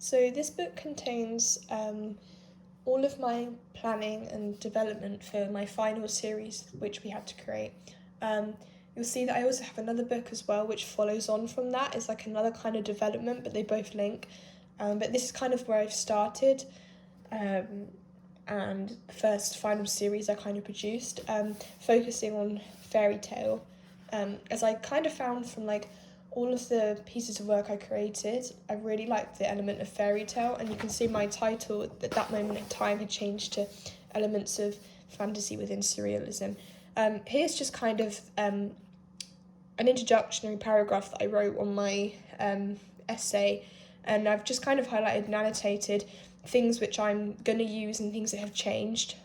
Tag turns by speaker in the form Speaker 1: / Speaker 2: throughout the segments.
Speaker 1: So this book contains all of my planning and development for my final series, which we had to create. You'll see that I also have another book as well, which follows on from that. It's like another kind of development, but they both link. But this is kind of where I've started. And the first final series I kind of produced, focusing on fairy tale. As I kind of found from like all of the pieces of work I created, I really liked the element of fairy tale, and you can see my title at that moment in time had changed to elements of fantasy within surrealism. Here's just kind of an introductory paragraph that I wrote on my essay, and I've just kind of highlighted and annotated things which I'm going to use and things that have changed.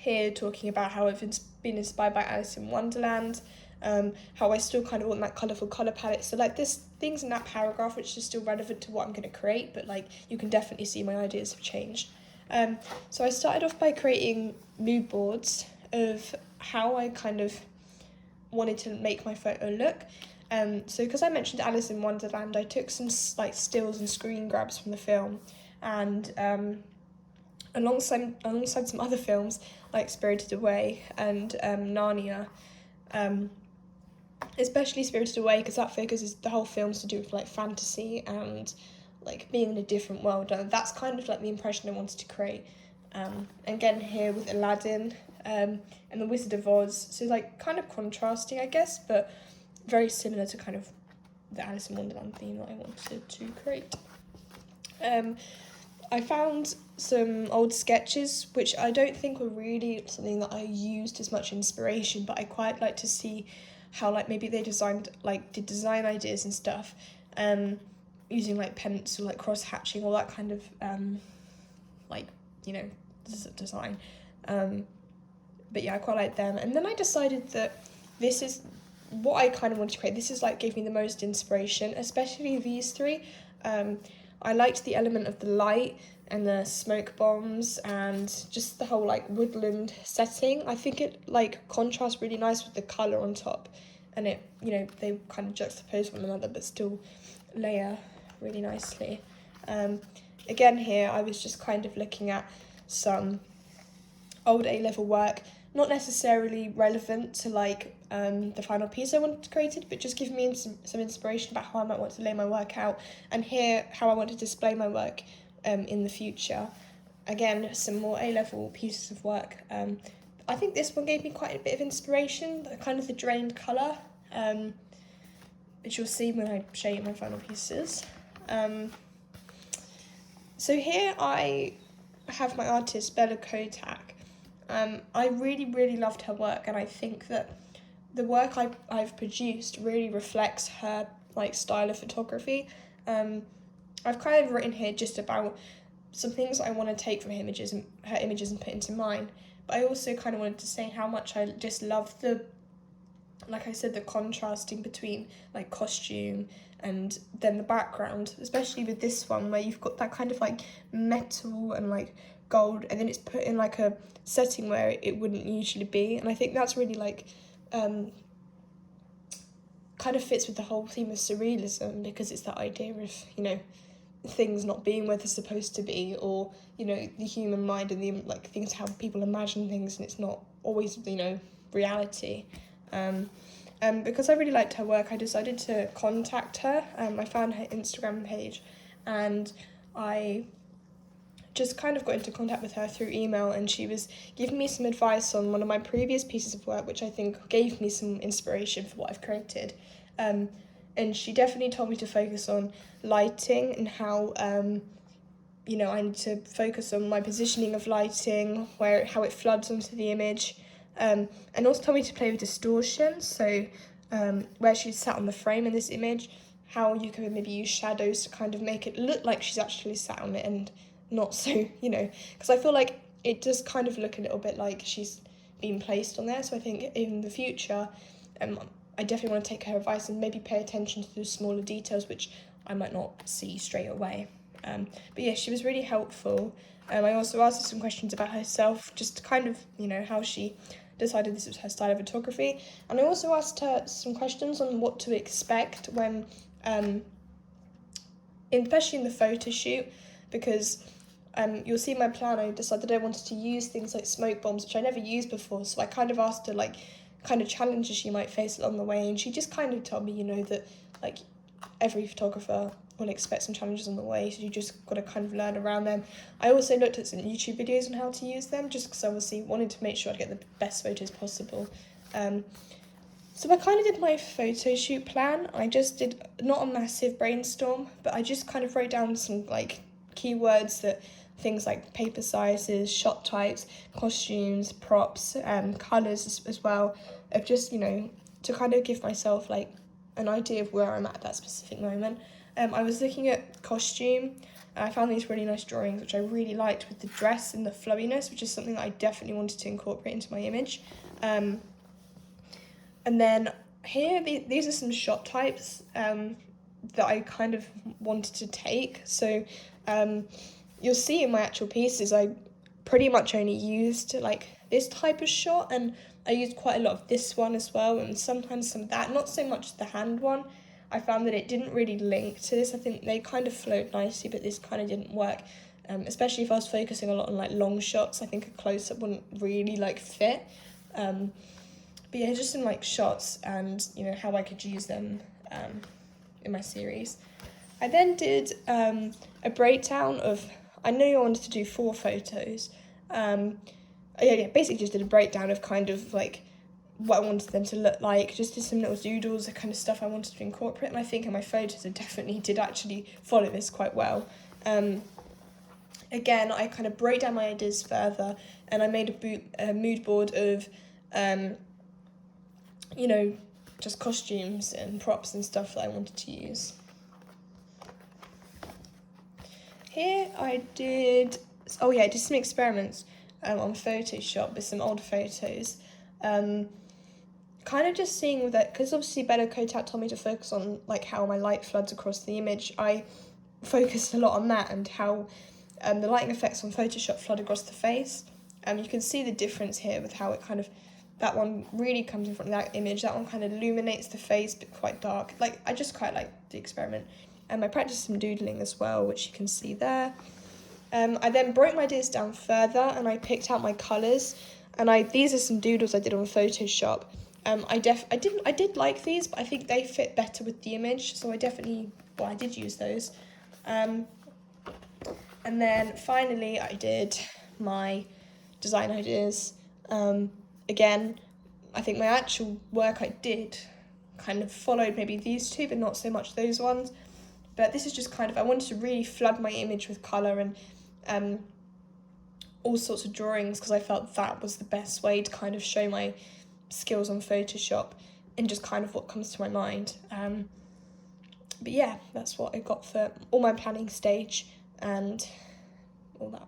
Speaker 1: Here talking about how I've been inspired by Alice in Wonderland, how I still kind of want that colourful colour palette. So like there's things in that paragraph which are still relevant to what I'm going to create, but like you can definitely see my ideas have changed. So I started off by creating mood boards of how I kind of wanted to make my photo look. So because I mentioned Alice in Wonderland, I took some like stills and screen grabs from the film, and alongside some other films like Spirited Away and Narnia, especially Spirited Away, because that focuses the whole film's to do with like fantasy and like being in a different world, and that's kind of like the impression I wanted to create. Again here with Aladdin and The Wizard of Oz, so like kind of contrasting I guess, but very similar to kind of the Alice in Wonderland theme that I wanted to create. I found some old sketches which I don't think were really something that I used as much inspiration, but I quite like to see how like maybe they did design ideas and stuff, using like pencil, like cross hatching, all that kind of like, you know, design. But yeah, I quite like them. And then I decided that this is what I kind of wanted to create. This is like gave me the most inspiration, especially these three. I liked the element of the light and the smoke bombs and just the whole like woodland setting. I think it like contrasts really nice with the colour on top, and it, you know, they kind of juxtapose one another but still layer really nicely. Again here I was just kind of looking at some old A-level work, not necessarily relevant to like the final piece I wanted to create, but just giving me some inspiration about how I might want to lay my work out, and here how I want to display my work in the future. Again, some more A-level pieces of work. I think this one gave me quite a bit of inspiration, kind of the drained colour, which you'll see when I show you my final pieces. So here I have my artist Bella Kotak. I really loved her work, and I think that the work I've produced really reflects her like style of photography. I've kind of written here just about some things I want to take from her images and put into mine, but I also kind of wanted to say how much I just love the, like I said, the contrasting between like costume and then the background, especially with this one where you've got that kind of like metal and like gold, and then it's put in like a setting where it wouldn't usually be, and I think that's really like kind of fits with the whole theme of surrealism, because it's that idea of, you know, things not being where they're supposed to be, or, you know, the human mind and the like things, how people imagine things, and it's not always, you know, reality. Because I really liked her work, I decided to contact her. I found her Instagram page, and I just kind of got into contact with her through email, and she was giving me some advice on one of my previous pieces of work, which I think gave me some inspiration for what I've created. And she definitely told me to focus on lighting and how, you know, I need to focus on my positioning of lighting, how it floods onto the image, and also told me to play with distortion, so where she's sat on the frame in this image, how you can maybe use shadows to kind of make it look like she's actually sat on it and not so, you know, because I feel like it does kind of look a little bit like she's been placed on there. So I think in the future, I definitely want to take her advice and maybe pay attention to those smaller details which I might not see straight away. But yeah, she was really helpful. I also asked her some questions about herself, just to kind of, you know, how she decided this was her style of photography. And I also asked her some questions on what to expect when especially in the photo shoot, because you'll see my plan, I decided I wanted to use things like smoke bombs, which I never used before, so I kind of asked her, like, kind of challenges she might face along the way, and she just kind of told me, you know, that, like, every photographer will expect some challenges on the way, so you just got to kind of learn around them. I also looked at some YouTube videos on how to use them, just because I obviously wanted to make sure I'd get the best photos possible. So I kind of did my photo shoot plan. I just did not a massive brainstorm, but I just kind of wrote down some like keywords, that things like paper sizes, shot types, costumes, props, colours as well, of just, you know, to kind of give myself like an idea of where I'm at that specific moment. I was looking at costume, and I found these really nice drawings, which I really liked, with the dress and the flowiness, which is something that I definitely wanted to incorporate into my image. And then here, these are some shot types that I kind of wanted to take. So you'll see in my actual pieces, I pretty much only used like this type of shot, and I used quite a lot of this one as well, and sometimes some of that, not so much the hand one. I found that it didn't really link to this. I think they kind of flowed nicely, but this kind of didn't work, especially if I was focusing a lot on like long shots. I think a close-up wouldn't really like fit. But yeah, just in like shots and, you know, how I could use them in my series. I then did a breakdown of, I knew I wanted to do 4 photos. Basically just did a breakdown of kind of like what I wanted them to look like, just did some little doodles, the kind of stuff I wanted to incorporate, and I think in my photos I definitely did actually follow this quite well. Again, I kind of broke down my ideas further, and I made a mood board of, you know, just costumes and props and stuff that I wanted to use. Here I did some experiments on Photoshop with some old photos. Kind of just seeing with it, because obviously Bella Kotak told me to focus on like how my light floods across the image. I focused a lot on that, and how the lighting effects on Photoshop flood across the face. You can see the difference here with how it kind of, that one really comes in front of that image, that one kind of illuminates the face but quite dark. Like, I just quite like the experiment. I practiced some doodling as well, which you can see there. I then broke my ideas down further, and I picked out my colours, and these are some doodles I did on Photoshop. I did like these, but I think they fit better with the image, so I did use those. And then finally I did my design ideas. Again, I think my actual work I did kind of followed maybe these 2, but not so much those ones. But this is just kind of, I wanted to really flood my image with colour and all sorts of drawings, because I felt that was the best way to kind of show my skills on Photoshop and just kind of what comes to my mind. But yeah, that's what I got for all my planning stage and all that.